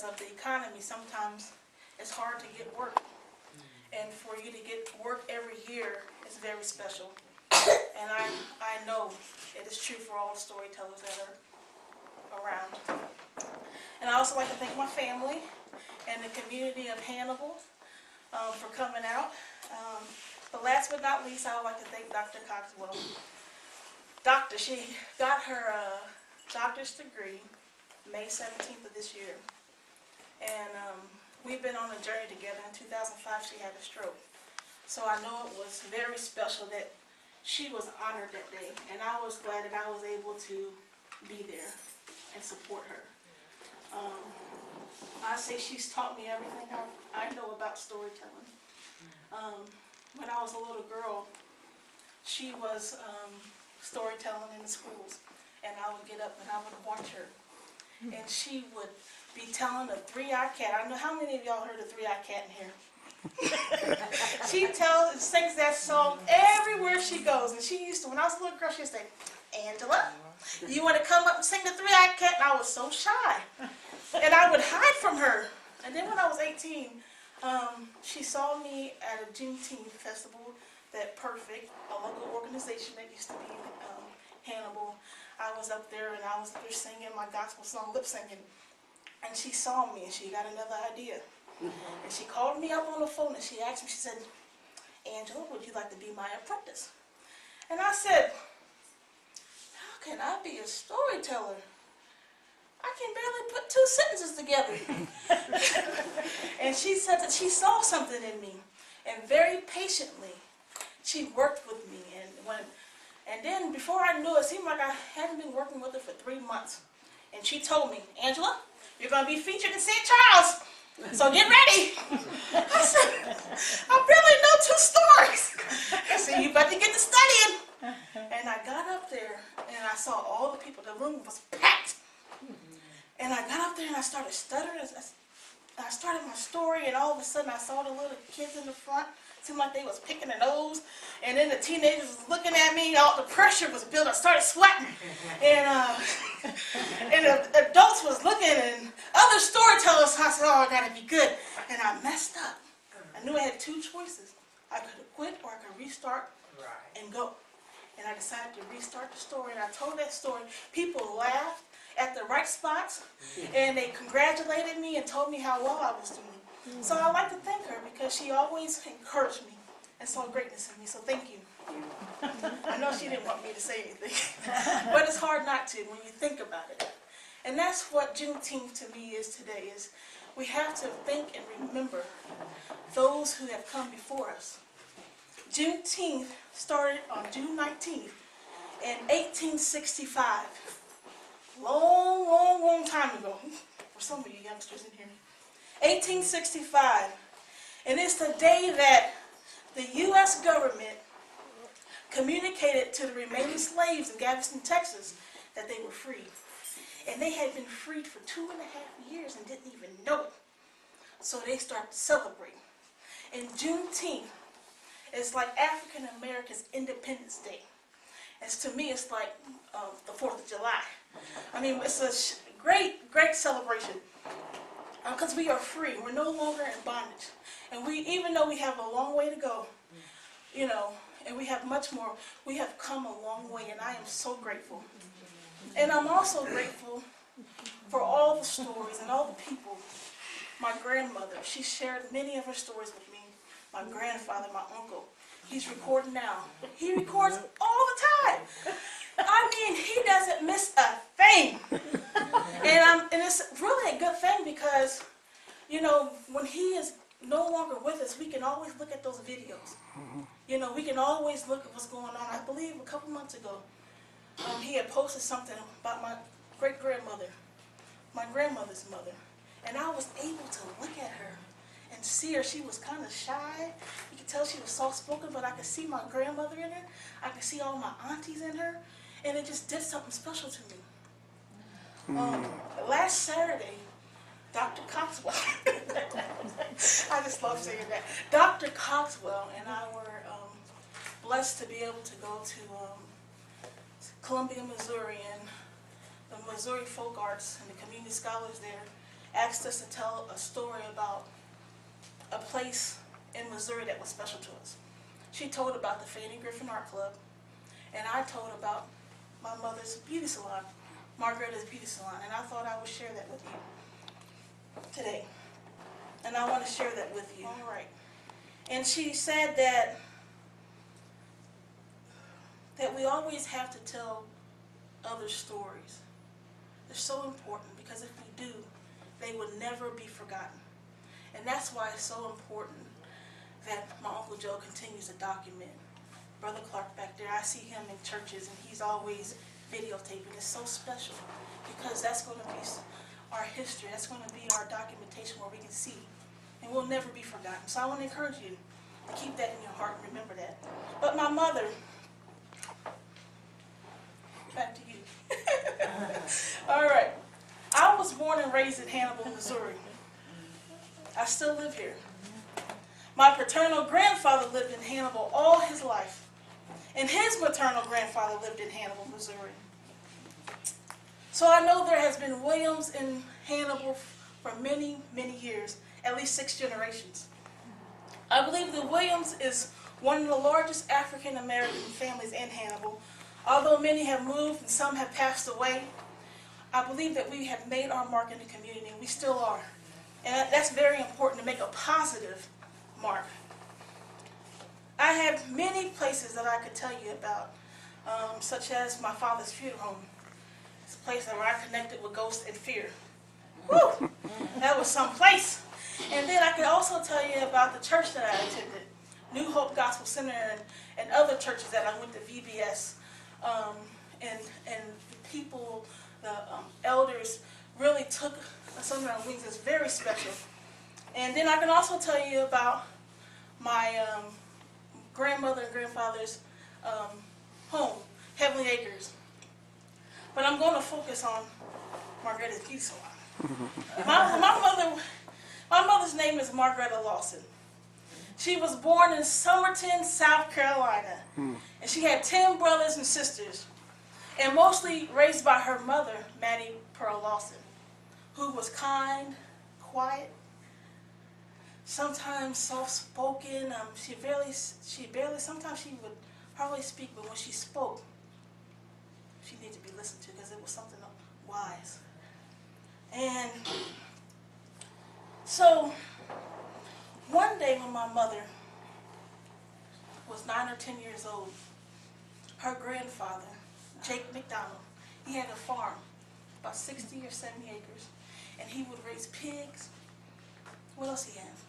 of the economy, sometimes it's hard to get work. And for you to get work every year is very special. And I know it is true for all storytellers that are around. And I also like to thank my family and the community of Hannibal for coming out. But last but not least, I would like to thank Dr. Coxwell. She got her doctor's degree May 17th of this year. And we've been on a journey together. In 2005, she had a stroke. So I know it was very special that she was honored that day. And I was glad that I was able to be there and support her. I say she's taught me everything I know about storytelling. When I was a little girl, she was storytelling in the schools. And I would get up and I would watch her. And she would be telling a three-eyed cat. I know how many of y'all heard of three-eyed cat in here. She sings that song everywhere she goes. And she used to, when I was a little girl, she would say, "Angela, you want to come up and sing the three-eyed cat?" And I was so shy. And I would hide from her. And then when I was 18, she saw me at a Juneteenth festival that Perfect, a local organization that used to be Hannibal. I was up there and I was up there singing my gospel song, lip singing. And she saw me and she got another idea. And she called me up on the phone and she asked me, she said, "Angela, would you like to be my apprentice?" And I said, "How can I be a storyteller? I can barely put two sentences together." And she said that she saw something in me. And very patiently, she worked with me. And then before I knew it, it seemed like I hadn't been working with her for 3 months. And she told me, "Angela, you're going to be featured in St. Charles, so get ready." I said, "I barely know 2 stories." I said, "You better get to studying." And I got up there and I saw all the people. The room was packed. And I got up there and I started stuttering. I started my story and all of a sudden I saw the little kids in the front. It seemed like they was picking their nose. And then the teenagers was looking at me. All the pressure was building. I started sweating. And the adults was looking and other storytellers. I said, "Oh, I got to be good." And I messed up. I knew I had 2 choices. I could have quit or I could restart and go. And I decided to restart the story. And I told that story. People laughed at the right spots. And they congratulated me and told me how well I was doing. So I'd like to thank her because she always encouraged me and saw greatness in me. So thank you. I know she didn't want me to say anything. But it's hard not to when you think about it. And that's what Juneteenth to me is today. Is we have to think and remember those who have come before us. Juneteenth started on June 19th in 1865. Long time ago. For some of you youngsters in here. 1865. And it's the day that the U.S. government communicated to the remaining slaves in Galveston, Texas, that they were free. And they had been freed for 2.5 years and didn't even know it. So they started to celebrate. And Juneteenth is like African Americans' Independence Day. To me, it's like the 4th of July. I mean, it's a great celebration. Because we are free. We're no longer in bondage. And even though we have a long way to go, and we have much more, we have come a long way, and I am so grateful. And I'm also grateful for all the stories and all the people. My grandmother, she shared many of her stories with me. My grandfather, my uncle, he's recording now. He records all the time. I mean, he doesn't miss a thing. And it's really a good thing because, when he is no longer with us, we can always look at those videos. We can always look at what's going on. I believe a couple months ago, he had posted something about my great-grandmother, my grandmother's mother. And I was able to look at her and see her. She was kind of shy. You could tell she was soft-spoken, but I could see my grandmother in her. I could see all my aunties in her. And it just did something special to me. Last Saturday, Dr. Coxwell, I just love saying that. Dr. Coxwell and I were blessed to be able to go to Columbia, Missouri, and the Missouri Folk Arts and the community scholars there asked us to tell a story about a place in Missouri that was special to us. She told about the Fannie Griffin Art Club, and I told about my mother's beauty salon, Margaretta's Beauty Salon, and I thought I would share that with you today. And I want to share that with you. All right. And she said that we always have to tell other stories. They're so important because if we do, they would never be forgotten. And that's why it's so important that my Uncle Joe continues to document. Brother Clark back there, I see him in churches and he's always videotaping. It's so special because that's going to be our history. That's going to be our documentation where we can see. And we'll never be forgotten. So I want to encourage you to keep that in your heart and remember that. But my mother, back to you. All right. I was born and raised in Hannibal, Missouri. I still live here. My paternal grandfather lived in Hannibal all his life. And his maternal grandfather lived in Hannibal, Missouri. So I know there has been Williams in Hannibal for many, many years, at least 6 generations. I believe that Williams is one of the largest African American families in Hannibal. Although many have moved and some have passed away, I believe that we have made our mark in the community, and we still are. And that's very important to make a positive mark. I have many places that I could tell you about, such as my father's funeral home. It's a place where I connected with ghosts and fear. Woo! That was some place. And then I could also tell you about the church that I attended, New Hope Gospel Center, and other churches that I went to, VBS. And the people, the elders really took us under our wings. It's very special. And then I can also tell you about my grandmother and grandfather's home, Heavenly Acres. But I'm going to focus on Margaretta's Beauty Salon. My mother's name is Margaretta Lawson. She was born in Somerton, South Carolina. And she had 10 brothers and sisters. And mostly raised by her mother, Mattie Pearl Lawson, who was kind, quiet, sometimes soft-spoken. Sometimes she would hardly speak, but when she spoke, she needed to be listened to because it was something wise. And so one day when my mother was 9 or 10 years old, her grandfather, Jake McDonald, he had a farm, about 60 or 70 acres, and he would raise pigs. What else he have?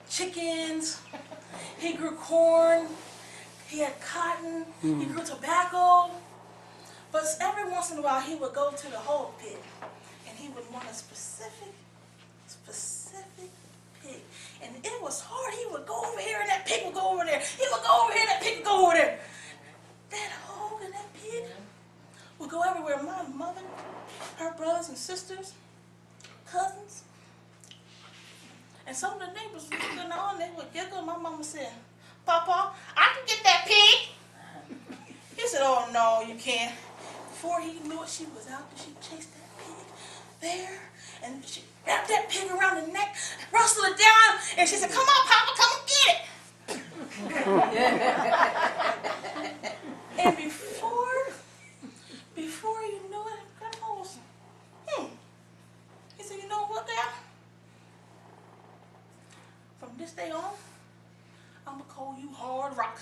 Chickens. He grew corn. He had cotton. He grew tobacco. But every once in a while, he would go to the hog pit, and he would want a specific pig. And it was hard. He would go over here, and that pig would go over there. He would go over here, and that pig would go over there. That hog and that pig would go everywhere. My mother, her brothers and sisters, cousins, and some of the neighbors would looking on, they would giggle. My mama said, "Papa, I can get that pig." He said, "Oh no, you can't." Before he knew it, she was out and she chased that pig there, and she wrapped that pig around the neck, rustled it down, and she said, "Come on, Papa, come and get it." And before you knew it, Grandpa was, he said, "You know what, Dad? From this day on, I'm going to call you Hard Rock."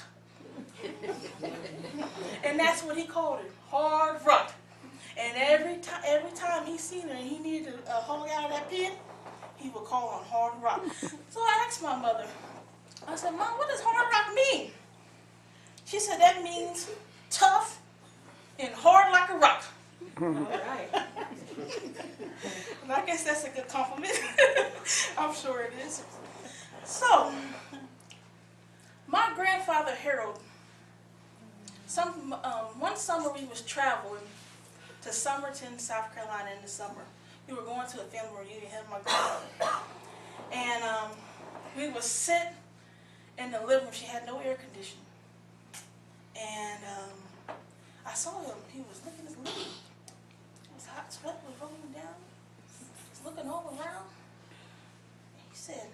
And that's what he called it, Hard Rock. And every time he seen her and he needed a hog out of that pit, he would call on Hard Rock. So I asked my mother, I said, "Mom, what does Hard Rock mean?" She said, "That means tough and hard like a rock." All right. And I guess that's a good compliment. I'm sure it is. So, my grandfather Harold, one summer we was traveling to Somerton, South Carolina in the summer. We were going to a family reunion, him and my grandfather. And we would sit in the living room. She had no air conditioning. And I saw him. He was looking at his living room. His hot sweat was rolling down was looking all around. And he said,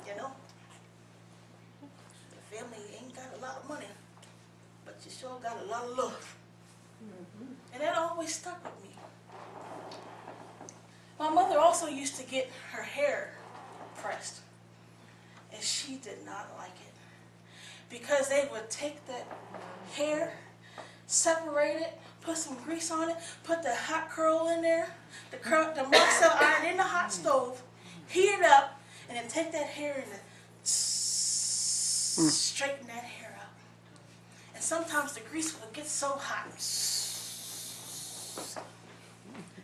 you know, the family ain't got a lot of money, but you sure got a lot of love. And that always stuck with me. My mother also used to get her hair pressed, and she did not like it because they would take the hair, separate it, put some grease on it, put the hot curl in there, the Marcel iron in the hot stove, heat it up, and then take that hair and straighten that hair out. And sometimes the grease would get so hot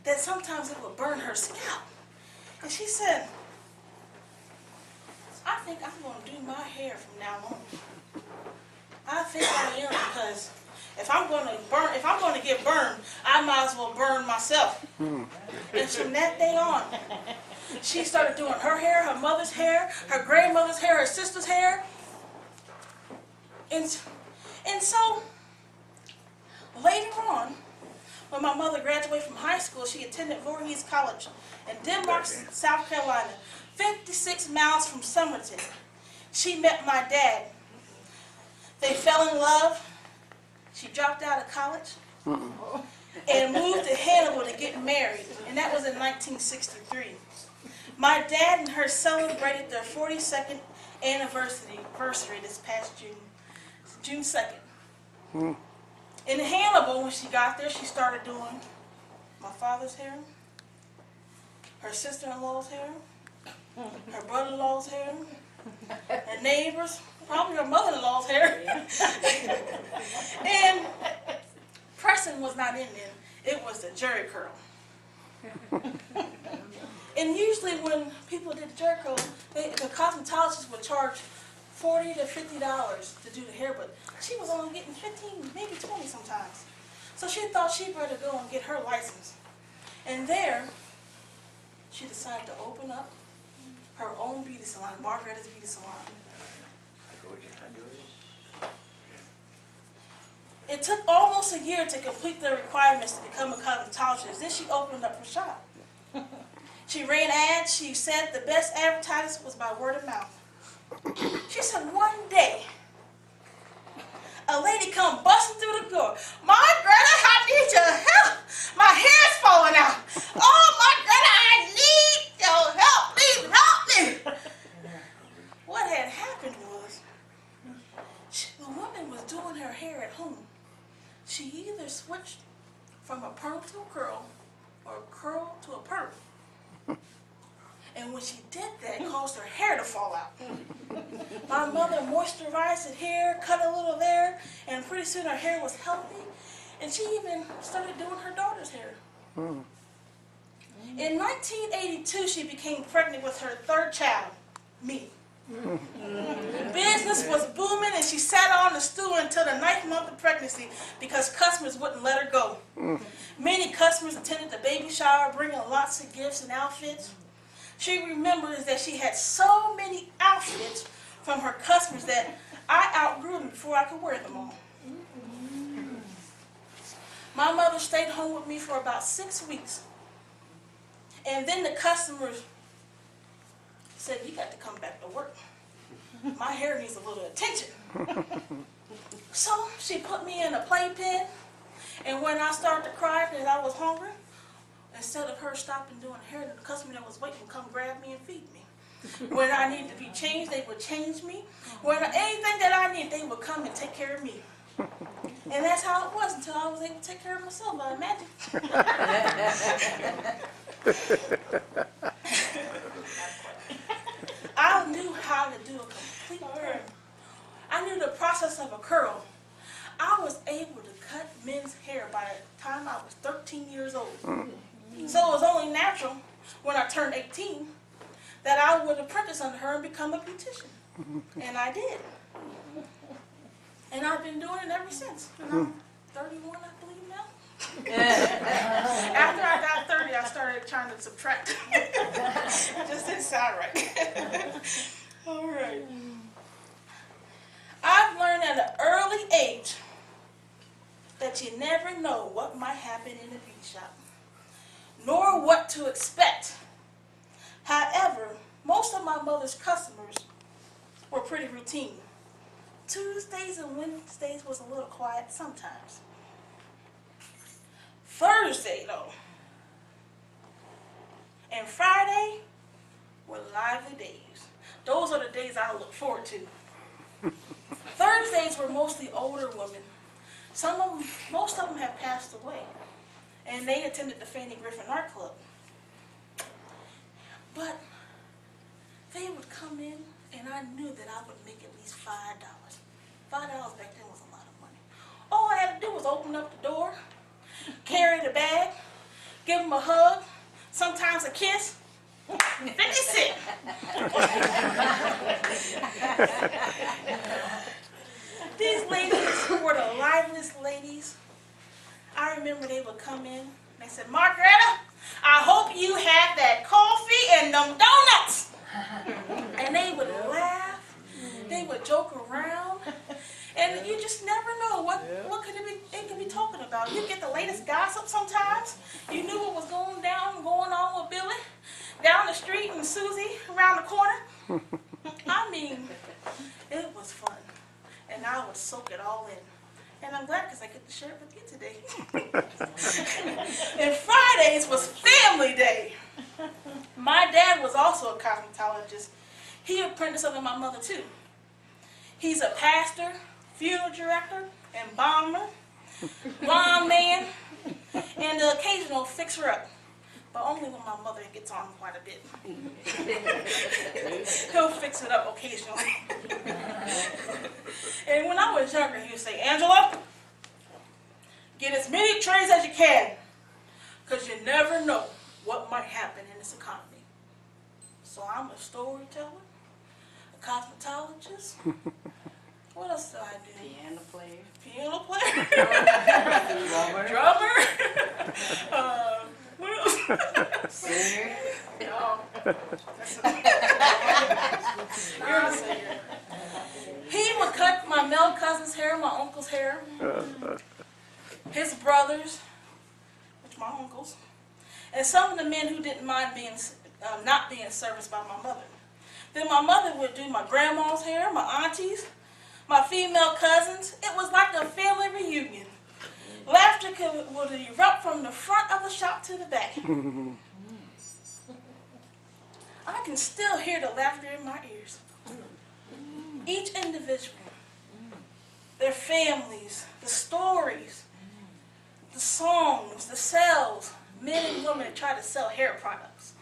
that sometimes it would burn her scalp. And she said, I think I'm going to do my hair from now on. I think I am, because if I'm going to get burned, I might as well burn myself. And from that day on, she started doing her hair, her mother's hair, her grandmother's hair, her sister's hair. And so later on, when my mother graduated from high school, she attended Voorhees College in Denmark, South Carolina, 56 miles from Somerton. She met my dad. They fell in love. She dropped out of college and moved to Hannibal to get married, and that was in 1963. My dad and her celebrated their 42nd anniversary this past June 2nd. In Hannibal, when she got there, she started doing my father's hair, her sister-in-law's hair, her brother-in-law's hair, her neighbors, probably her mother-in-law's hair. And pressing was not in then. It was the jerry curl. And usually when people did the jerry curl, the cosmetologist would charge $40 to $50 to do the hair, but she was only getting 15, maybe 20 sometimes. So she thought she'd better go and get her license. And there, she decided to open up her own beauty salon, Margaretta's Beauty Salon. It took almost a year to complete the requirements to become a cosmetologist. Then she opened up her shop. She ran ads. She said the best advertising was by word of mouth. She said one day, a lady come busting through the door. Margaretta, I need your help. My hair's falling out. Oh, Margaretta, I need your help. Please help me. What had happened was, the woman was doing her hair at home. She either switched from a perm to a curl or a curl to a perm. And when she did that, it caused her hair to fall out. My mother moisturized the hair, cut a little there, and pretty soon her hair was healthy. And she even started doing her daughter's hair. In 1982, she became pregnant with her third child, me. Business was booming, and she sat on the stool until the 9th month of pregnancy because customers wouldn't let her go. Many customers attended the baby shower, bringing lots of gifts and outfits. She remembers that she had so many outfits from her customers that I outgrew them before I could wear them all. My mother stayed home with me for about 6 weeks. And then the customers said, you got to come back to work. My hair needs a little attention. So she put me in a playpen, and when I started to cry because I was hungry, instead of her stopping doing hair, the customer that was waiting would come grab me and feed me. When I needed to be changed, they would change me. When anything that I needed, they would come and take care of me. And that's how it was until I was able to take care of myself by magic. I knew how to do a complete curl. I knew the process of a curl. I was able to cut men's hair by the time I was 13 years old. So it was only natural when I turned 18 that I would apprentice under her and become a beautician. And I did. And I've been doing it ever since. And I'm 31, I believe now. After I got 30, I started trying to subtract. It just didn't sound right. All right. I've learned at an early age that you never know what might happen in a beauty shop. nor what to expect. However, most of my mother's customers were pretty routine. Tuesdays and Wednesdays was a little quiet sometimes. Thursday, though, and Friday were lively days. Those are the days I look forward to. Thursdays were mostly older women. Most of them have passed away, and they attended the Fannie Griffin Art Club. But they would come in, and I knew that I would make at least $5. $5 back then was a lot of money. All I had to do was open up the door, carry the bag, give them a hug, sometimes a kiss. 50 cents. These ladies were the liveliest ladies. I remember they would come in. They said, "Margaretta, I hope you had that coffee and them donuts." And they would laugh. They would joke around. And you just never know what could it could be talking about. You get the latest gossip sometimes. You knew what was going on with Billy down the street and Susie around the corner. I mean, it was fun. And I would soak it all in. And I'm glad because I get to share it with you today. And Fridays was family day. My dad was also a cosmetologist. He apprenticed under my mother too. He's a pastor, funeral director, embalmer, lawn man, and the occasional fixer-up. But only when my mother gets on quite a bit. He'll fix it up occasionally. And when I was younger, he would say, "Angela, get as many trays as you can, because you never know what might happen in this economy." So I'm a storyteller, a cosmetologist. What else do I do? Piano player. Piano player. Drummer. Drummer. What else? Singer. Oh. You're a singer. He would cut my male cousin's hair, my uncle's hair, his brothers, which my uncles, and some of the men who didn't mind being not being serviced by my mother. Then my mother would do my grandma's hair, my aunties, my female cousins. It was like a family reunion. Laughter would erupt from the front of the shop to the back. I can still hear the laughter in my ears. Each individual, their families, the stories, the songs, the sales, men and women that try to sell hair products.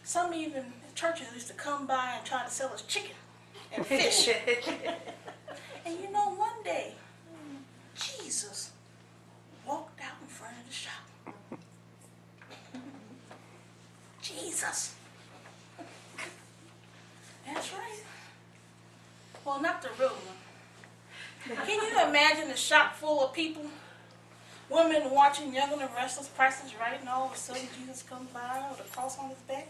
Some even churches used to come by and try to sell us chicken and fish. And you know, one day, Jesus walked out in front of the shop. Jesus. That's right. Well, not the real one. Can you imagine a shop full of people, women watching Young and the Restless, Price is Right, and all of a sudden Jesus comes by with a cross on his back?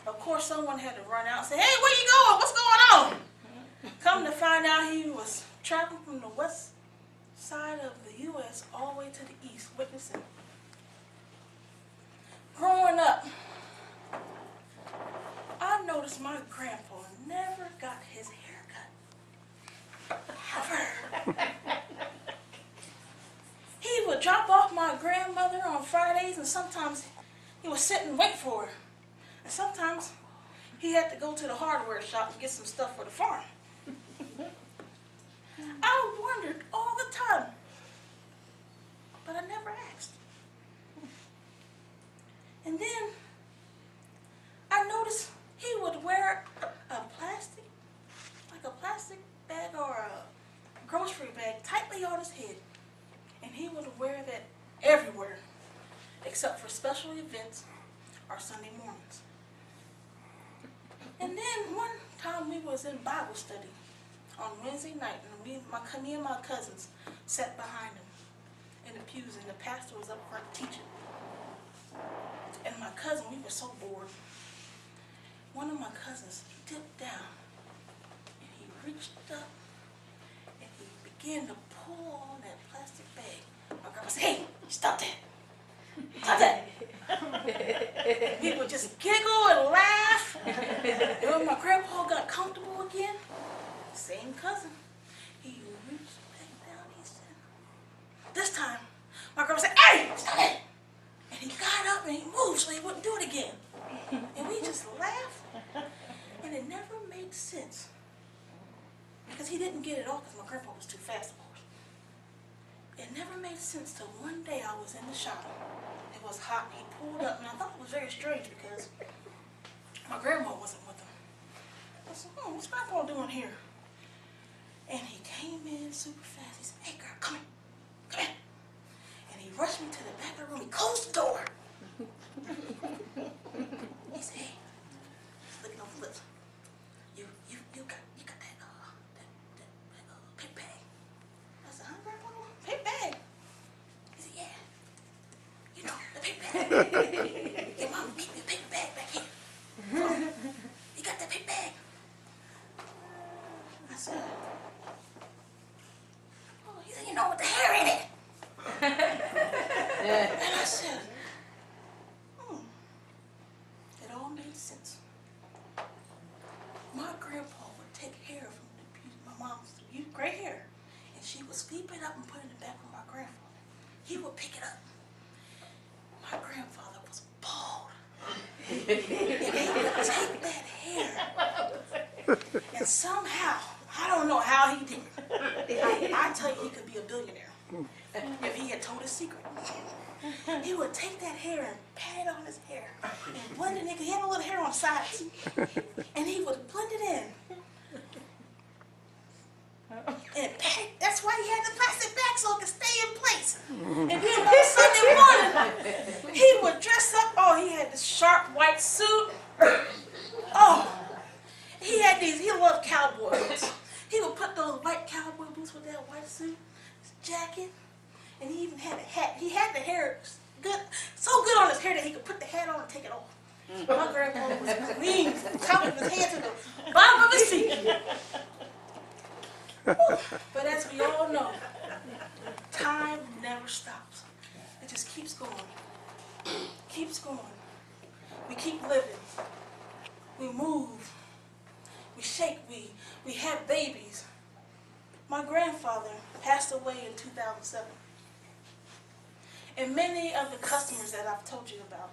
Of course, someone had to run out and say, "Hey, where you going? What's going on?" Come to find out, he was traveling from the west side of the U.S. all the way to the east, witnessing. Growing up, I noticed my grandpa never got his hair cut. Ever. He would drop off my grandmother on Fridays, and sometimes he would sit and wait for her. And sometimes he had to go to the hardware shop and get some stuff for the farm. I wondered all the time, but I never asked. And then I noticed he would wear a plastic bag or a grocery bag tightly on his head. And he would wear that everywhere, except for special events or Sunday mornings. And then one time we was in Bible study on Wednesday night, and me and my cousins sat behind him in the pews, and the pastor was up front teaching. And my cousin, we were so bored. One of my cousins dipped down, and he reached up, and he began to pull on that plastic bag My grandma said, hey, stop that. Stop that. People just giggle and laugh. And when my grandpa got comfortable again, same cousin, he reached back down, he said, this time, my grandma said, hey, stop it. And he got up and he moved so he wouldn't do it again. And we just laughed. And it never made sense. Because he didn't get it all because my grandpa was too fast, of course. It never made sense till one day I was in the shop. It was hot. He pulled up and I thought it was very strange because my grandma wasn't with him. I said, what's grandpa doing here? And he came in super fast. He said, hey girl, come in. Come in. And he rushed me to the back of the room. He closed the door. He said, hey, he's licking on his lips. You got that paper bag. I said, huh, grandpa? Paper bag? He said, yeah. You know, the paper bag. Your mama gave me a paper bag back here. You got that paper bag? I said, oh, he said, you know, with the hair in it. And I said, it all made sense. My grandpa would take hair from my mom's gray hair, and she would sweep it up and put it in the back of my grandfather. He would pick it up. My grandfather was bald. And they would take that hair, and somehow, I don't know how he did it. I tell you, he could be a billionaire if he had told his secret. He would take that hair and pat it on his hair and blend it in, because he had a little hair on the sides. And he would blend it in. And pat, that's why he had the plastic bag so it could stay in place. And then on Sunday morning, he would dress up. Oh, he had this sharp white suit. Oh, he loved cowboy boots. He would put those white cowboy boots with that white suit, his jacket, and he even had a hat. He had the hair good, so good on his hair that he could put the hat on and take it off. My grandpa was clean from the top of his head to the bottom of his feet. But as we all know, time never stops. It just keeps going. Keeps going. We keep living. We move. We shake. We have babies. My grandfather passed away in 2007. And many of the customers that I've told you about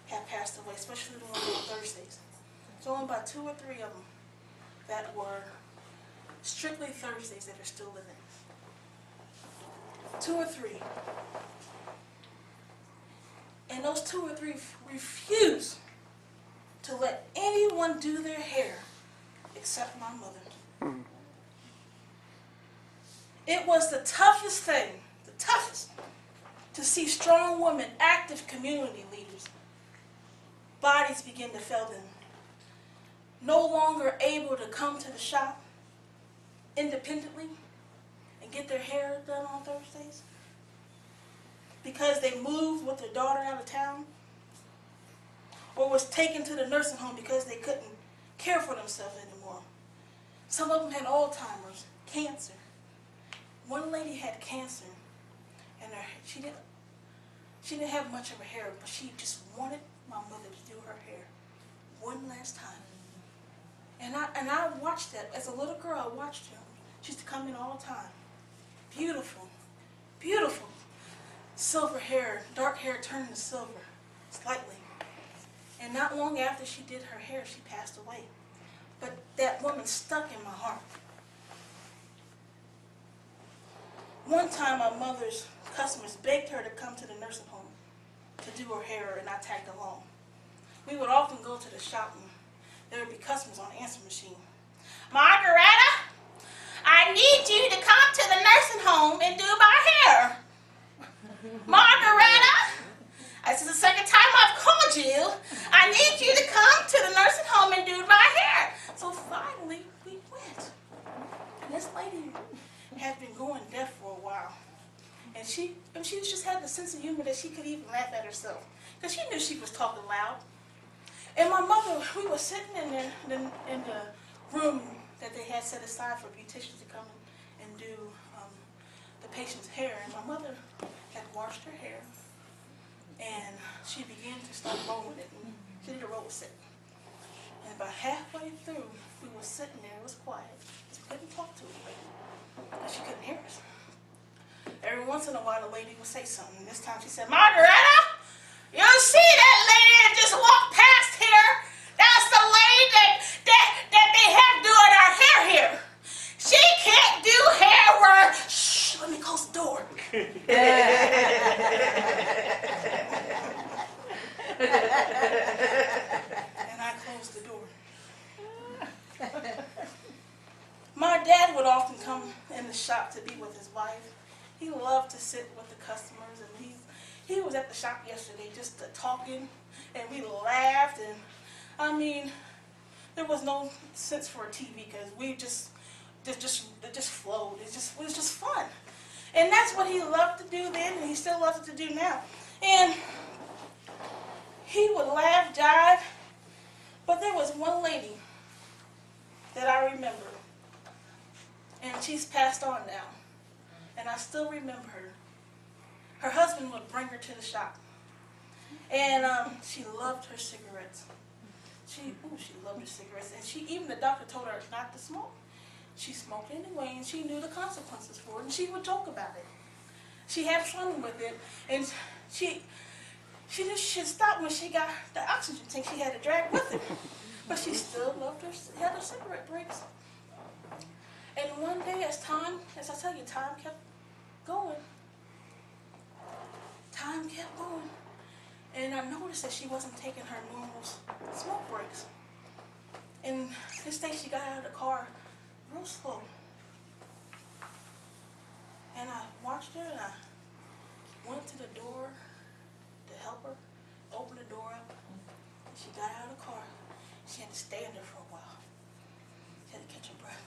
have passed away, especially the ones on Thursdays. There's only about 2 or 3 of them that were strictly Thursdays that are still living. 2 or 3. And those 2 or 3 refuse to let anyone do their hair except my mother. It was the toughest thing, the toughest, to see strong women, active community leaders, bodies begin to fail them, no longer able to come to the shop independently and get their hair done on Thursdays because they moved with their daughter out of town or was taken to the nursing home because they couldn't care for themselves anymore. Some of them had Alzheimer's, cancer. One lady had cancer, and she didn't have much of her hair, but she just wanted my mother to do her hair one last time. And I watched that. As a little girl, I watched her. She used to come in all the time. Beautiful, beautiful. Silver hair, dark hair turned to silver, slightly. And not long after she did her hair, she passed away. But that woman stuck in my heart. One time, my mother's customers begged her to come to the nursing home to do her hair, and I tagged along. We would often go to the shop, and there would be customers on the answering machine. Margaretta, I need you to come to the nursing home and do my hair. Margaretta, this is the second time I've called you. I need you to come to the nursing home and do my hair. So finally, we went. And this lady had been going deaf for a while. And she just had the sense of humor that she could even laugh at herself. Because she knew she was talking loud. And my mother, we were sitting in the room that they had set aside for beauticians to come and do the patient's hair, and my mother had washed her hair, and she began to start rolling it, and she did a roll set. And about halfway through, we were sitting there, it was quiet, we couldn't talk to her, because she couldn't hear us. Every once in a while, the lady would say something, and this time she said, "Margaretta, you see that lady that just walked past here? That's the lady that they have doing our hair here. She can't do hair work." Shh, let me close the door. And I closed the door. My dad would often come in the shop to be with his wife. He loved to sit with the customers, and he was at the shop yesterday just talking, and we laughed, and I mean, there was no sense for a TV because we it just flowed. It was just fun, and that's what he loved to do then, and he still loves it to do now. And he would laugh, jive, but there was one lady that I remember, and she's passed on now, and I still remember her. Her husband would bring her to the shop, and she loved her cigarettes. She loved her cigarettes, and even the doctor told her not to smoke. She smoked anyway, and she knew the consequences for it, and she would joke about it. She had fun with it, and she stopped when she got the oxygen tank she had to drag with her, but she still loved had her cigarette breaks. And one day, as I tell you, time kept going. Time kept going. And I noticed that she wasn't taking her normal smoke breaks. And this day she got out of the car real slow. And I watched her, and I went to the door to help her open the door up. And she got out of the car. She had to stand there for a while. She had to catch her breath.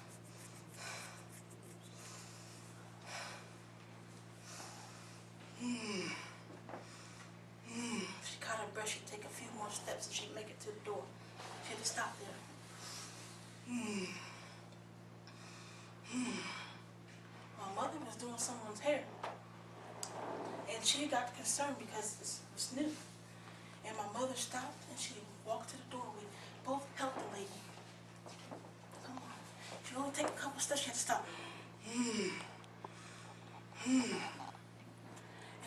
She caught her breath. She'd take a few more steps and she'd make it to the door. She had to stop there. My mother was doing someone's hair, and she got concerned because it was new. And my mother stopped and she walked to the door. We both helped the lady. Come on. She only take a couple steps. She had to stop. And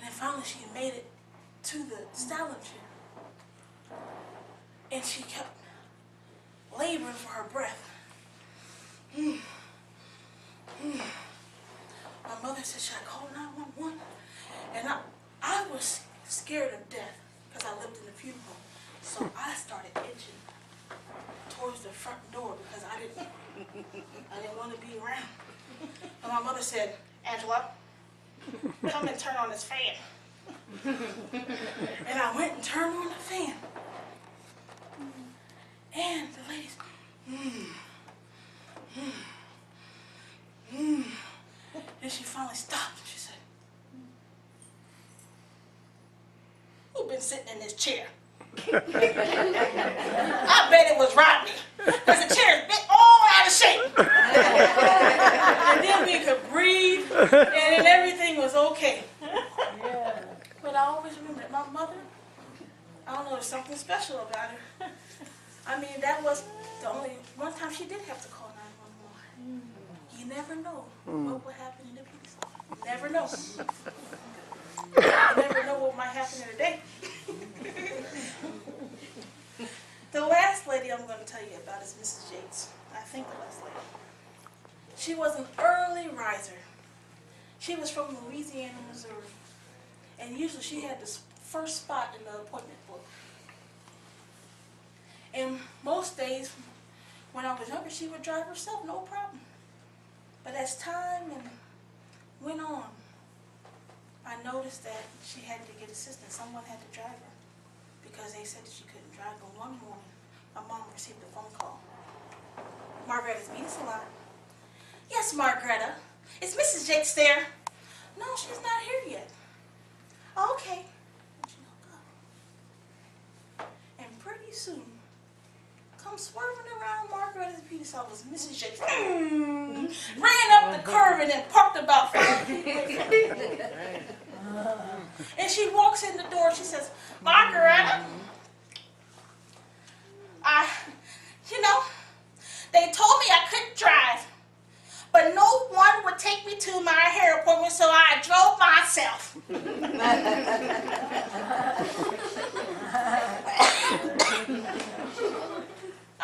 then finally she made it to the styling chair. And she kept laboring for her breath. My mother said, "Should I call 911? And I was scared to death because I lived in the funeral home. So I started itching towards the front door because I didn't want to be around. And my mother said, "Angela, come and turn on this fan." And I went and turned on the fan. And the ladies, Then she finally stopped and she said, "Who's been sitting in this chair?" I bet it was Rodney, because the chair is all out of shape. And then we could breathe, and then everything was okay. But I always remember that my mother, I don't know, there's something special about her. I mean, that was the only one time she did have to call 911. You never know what will happen in the piece. You never know. You never know what might happen in a day. The last lady I'm going to tell you about is Mrs. Yates. I think the last lady. She was an early riser. She was from Louisiana, Missouri. And usually she had the first spot in the appointment book. And most days, when I was younger, she would drive herself, no problem. But as time went on, I noticed that she had to get assistance. Someone had to drive her because they said that she couldn't drive. But one morning, my mom received a phone call. "Margaretta's beauty salon." "Yes, Margaretta. Is Mrs. Yates there?" "No, she's not here yet." "Oh, okay." And she hung up. And pretty soon, come come swerving around Margaret's beauty salon was Mrs. Jakes. Ran up the curve and then parked about 5 feet away from me. And she walks in the door. She says, Margaret, they told me I couldn't drive, but no one would take me to my hair appointment, so I drove myself.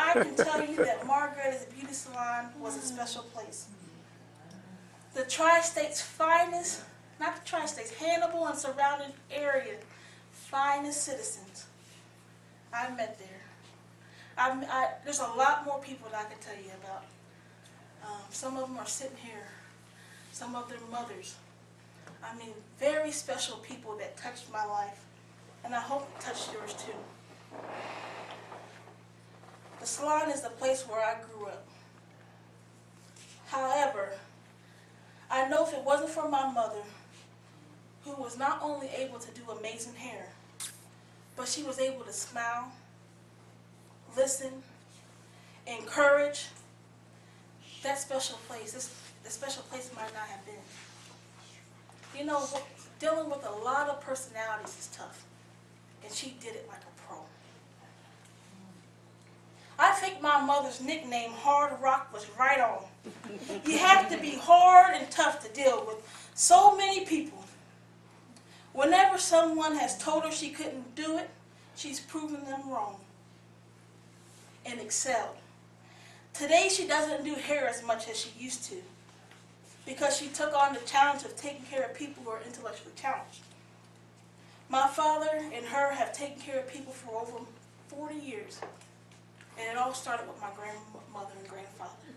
I can tell you that Margaret's Beauty Salon was a special place. The Tri-State's finest, not the Tri-States, Hannibal and surrounding area, finest citizens I met there. There's a lot more people that I can tell you about. Some of them are sitting here. Some of their mothers. I mean, very special people that touched my life. And I hope it touched yours too. The salon is the place where I grew up. However, I know if it wasn't for my mother, who was not only able to do amazing hair, but she was able to smile, listen, encourage, that special place, the special place might not have been. You know, dealing with a lot of personalities is tough, and she did it like a pro. I think my mother's nickname, Hard Rock, was right on. You have to be hard and tough to deal with so many people. Whenever someone has told her she couldn't do it, she's proven them wrong and excelled. Today she doesn't do hair as much as she used to because she took on the challenge of taking care of people who are intellectually challenged. My father and her have taken care of people for over 40 years. And it all started with my grandmother and grandfather.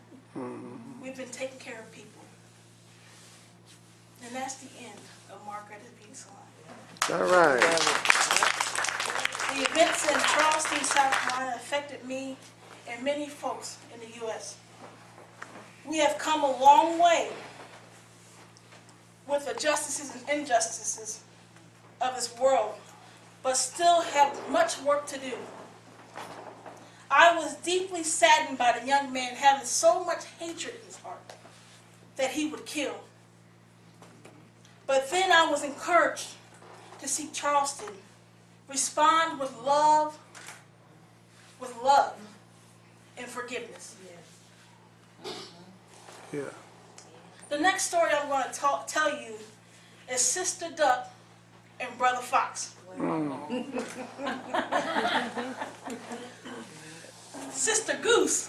We've been taking care of people. And that's the end of Margaret's Beauty Salon. All right. The events in Charleston, South Carolina affected me and many folks in the U.S. We have come a long way with the justices and injustices of this world, but still have much work to do. I was deeply saddened by the young man having so much hatred in his heart that he would kill. But then I was encouraged to see Charleston respond with love and forgiveness. Yeah. The next story I'm going to tell you is Sister Duck and Brother Fox. Sister Goose.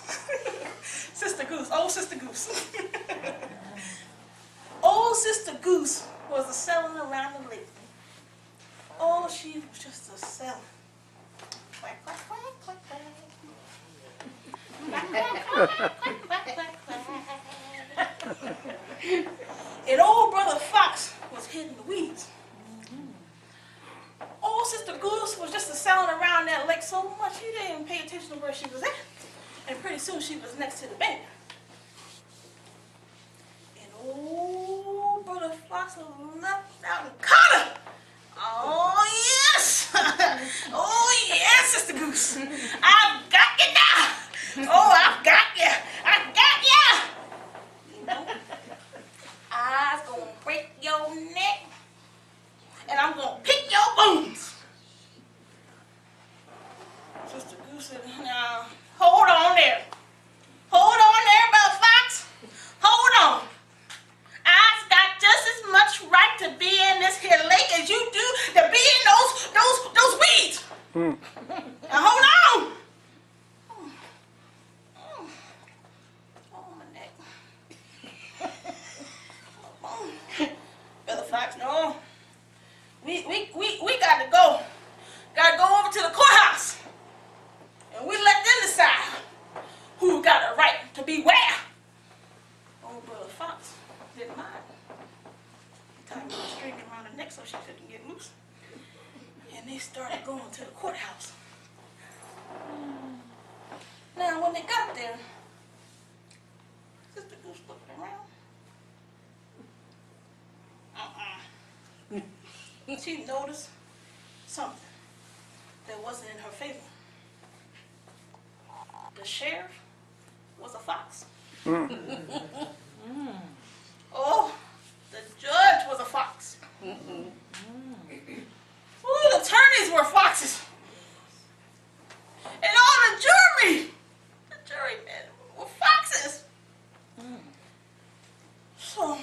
Sister Goose. Old Sister Goose. Old Sister Goose was a selling around the lake. Oh, she was just a selling. Quack, quack, quack, quack, quack. Quack, quack, quack, quack, quack, quack, quack. And old Brother Fox was hidden in the weeds. Old Sister Goose was just a selling around that lake so much she didn't even pay attention to where she was at. And pretty soon she was next to the bank. And old Brother Fox was left out and caught her. Oh yes! Oh yes, Sister Goose! I've got you now! Oh, I've got you! I got you! You know, I'm gonna break your neck, and I'm gonna pick your bones. Sister Goose said, "Now, hold on there. Hold on there, Brother Fox. Hold on. I've got just as much right to be in this here lake as you do to be in those weeds. Now hold on." Oh, my neck. Brother Fox, no. We got to go. Got to go over to the courthouse. And we let them decide who got a right to be where. Old Brother Fox didn't mind. He tied a string around her neck so she couldn't get loose. And they started going to the courthouse. Now, when they got there, Sister Goose looked around. She noticed something that wasn't in her favor. The sheriff was a fox. Oh, the judge was a fox. Ooh, the attorneys were foxes. And all the jurymen were foxes. So,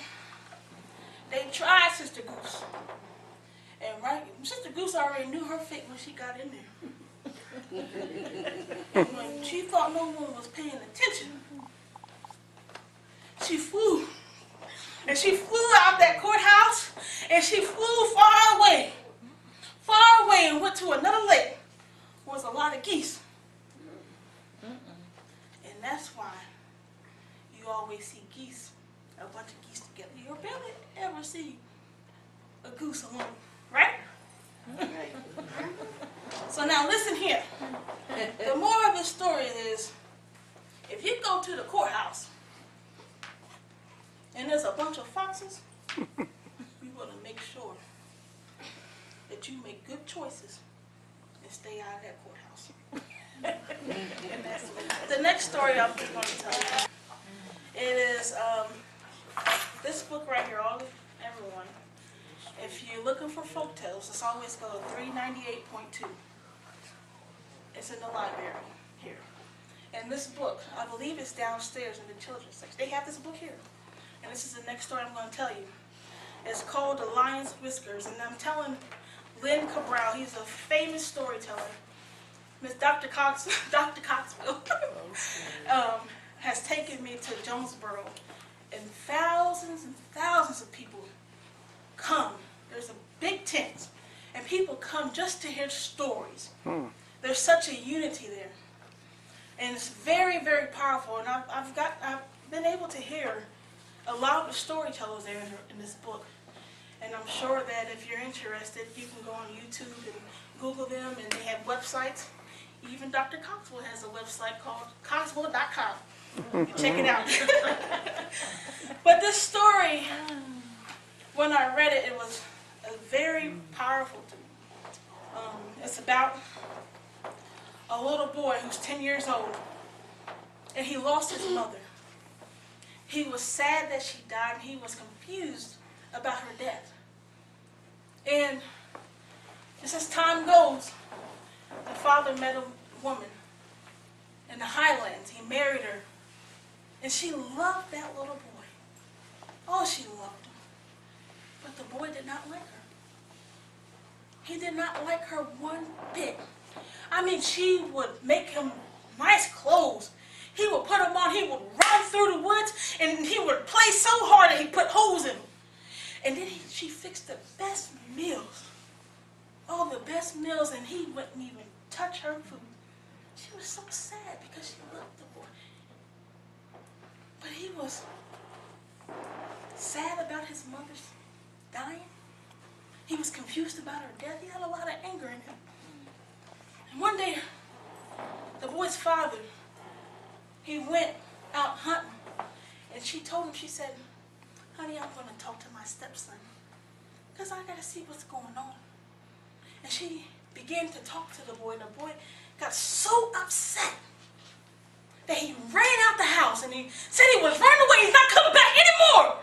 they tried Sister Goose. And right, Sister Goose already knew her fate when she got in there. And when she thought no one was paying attention, she flew. And she flew out that courthouse, and she flew far away, and went to another lake where was a lot of geese. And that's why you always see geese, a bunch of geese together. You barely ever see a goose alone, right? So now listen here. The moral of the story is, if you go to the courthouse and there's a bunch of foxes, you want to make sure that you make good choices and stay out of that courthouse. And that's the next story I'm going to tell you. It is this book right here, everyone. If you're looking for folk tales, it's always go to 398.2. It's in the library here. And this book, I believe it's downstairs in the children's section. They have this book here. And this is the next story I'm going to tell you. It's called The Lion's Whiskers. And I'm telling Lynn Cabral, he's a famous storyteller. Miss Dr. Coxwell has taken me to Jonesboro. And thousands of people come. There's a big tent. And people come just to hear stories. There's such a unity there. And it's very, very powerful. And I've been able to hear a lot of the storytellers there in this book. And I'm sure that if you're interested, you can go on YouTube and Google them, and they have websites. Even Dr. Coxwell has a website called coxwell.com. You can check it out. But this story, when I read it, it was very powerful to me. It's about a little boy who's 10 years old, and he lost his mother. He was sad that she died, and he was confused about her death. And just as time goes, the father met a woman in the Highlands. He married her, and she loved that little boy. Oh, she loved him. But the boy did not like her. He did not like her one bit. I mean, she would make him nice clothes. He would put them on. He would run through the woods, and he would play so hard that he put holes in them. And then she fixed the best meals. All the best meals, and he wouldn't even touch her food. She was so sad because she loved the boy. But he was sad about his mother's dying. He was confused about her death. He had a lot of anger in him. And one day, the boy's father, he went out hunting, and she told him, she said, "Honey, I'm going to talk to my stepson because I got to see what's going on." And she began to talk to the boy, and the boy got so upset that he ran out the house, and he said he was running away. He's not coming back anymore.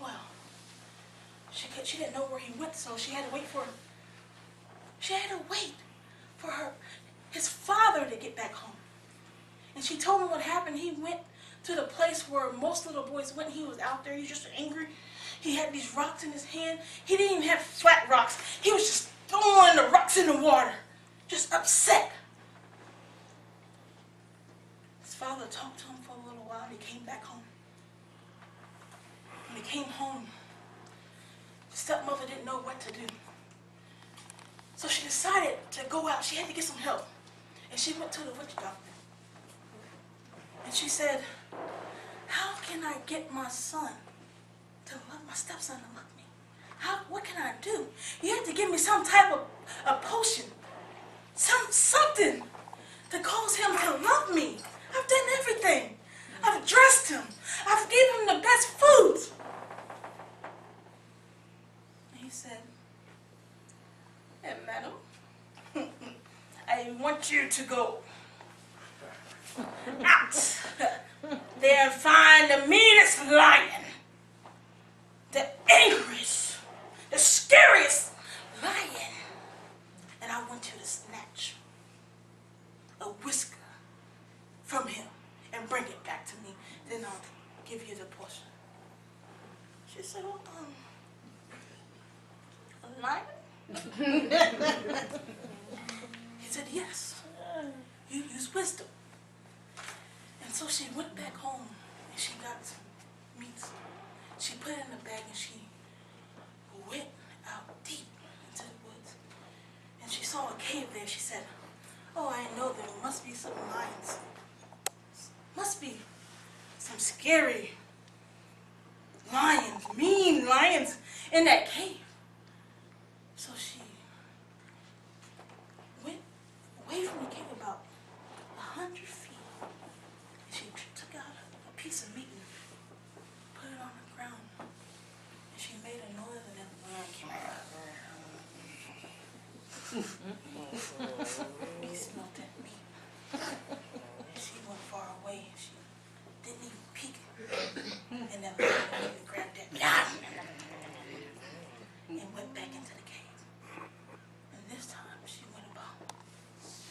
Well, she didn't know where he went, so she had to wait for him. She had to wait for his father to get back home. And she told him what happened. He went to the place where most little boys went. He was out there. He was just angry. He had these rocks in his hand. He didn't even have flat rocks. He was just throwing the rocks in the water, just upset. His father talked to him for a little while, and he came back home. When he came home, the stepmother didn't know what to do. So she decided to go out. She had to get some help. And she went to the witch doctor. And she said, "How can I get my son to love my stepson to love me? What can I do? You have to give me some type of a potion. Something to cause him to love me. I've done everything. I've dressed him. I've given him the best foods." And he said, "Madam, I I want you to go out there and find the meanest lion, the angriest, the scariest lion, and I want you to snatch a whisker from him and bring it back to me. Then I'll give you the portion. She said, well, a lion? He said, yes. You use wisdom. And so she went back home and she got some meat. She put it in the bag and she went out deep into the woods. And she saw a cave there. She said, oh, I know there must be some lions. Must be some scary lions, mean lions in that cave. So she went away from the cave about 100 feet. And she took out a piece of meat and put it on the ground. And she made a noise and then the lion came out. He smelled that meat. And she went far away. She didn't even peek. And that lion even grabbed that and went back into the cave. And this time she went about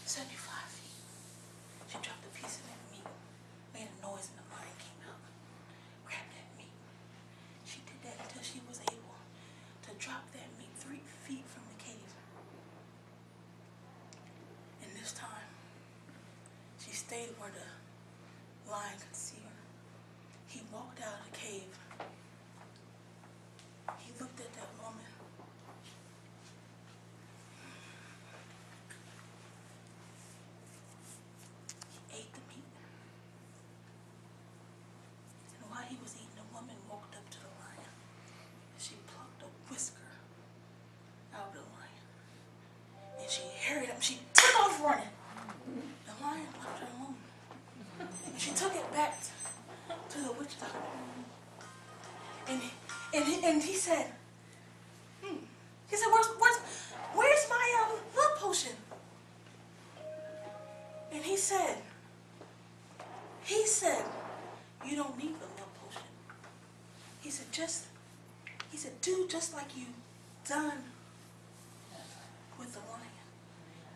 75 feet. She dropped a piece of that meat, made a noise, and the lion came out, grabbed that meat. She did that until she was able to drop that meat 3 feet from the cave. And this time, she stayed where the lion could see her. He walked out of the cave. He looked at that woman. He ate the meat. And while he was eating, the woman walked up to the lion. And she plucked a whisker out of the lion. And she hurried up. She took off running. The lion left her alone. And she took it back to the witch doctor. And he said, he said, where's my love potion? And he said, you don't need the love potion. He said, do just like you done with the lion.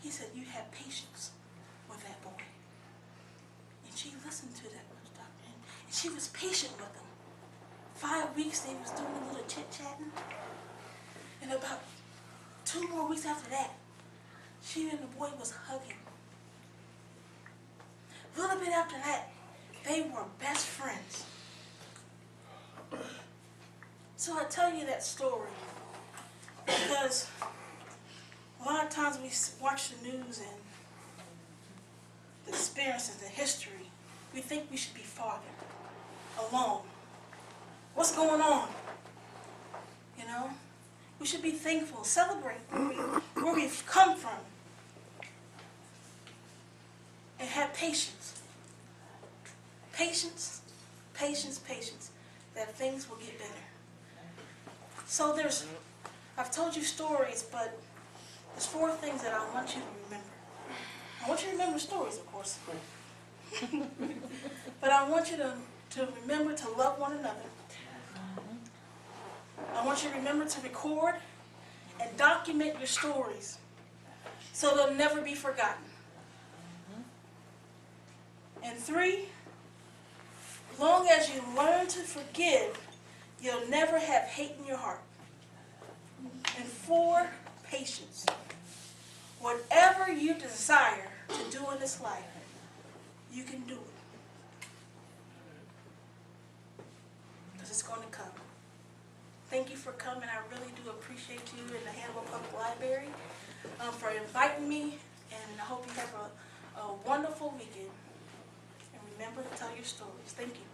He said, you have patience with that boy. And she listened to that witch doctor, and she was patient with him. 5 weeks they was doing a little chit-chatting. And about 2 more weeks after that, she and the boy was hugging. A little bit after that, they were best friends. So I tell you that story because a lot of times we watch the news and the experiences, the history, we think we should be farther along. What's going on? You know? We should be thankful, celebrate where we've come from, and have patience. Patience, patience, patience, that things will get better. So I've told you stories, but there's 4 things that I want you to remember. I want you to remember stories, of course. But I want you to remember to love one another. I want you to remember to record and document your stories so they'll never be forgotten. And 3, long as you learn to forgive, you'll never have hate in your heart. And 4, patience. Whatever you desire to do in this life, you can do it. Because it's going to come. Thank you for coming. I really do appreciate you in the Hannibal Public Library for inviting me, and I hope you have a wonderful weekend. And remember to tell your stories. Thank you.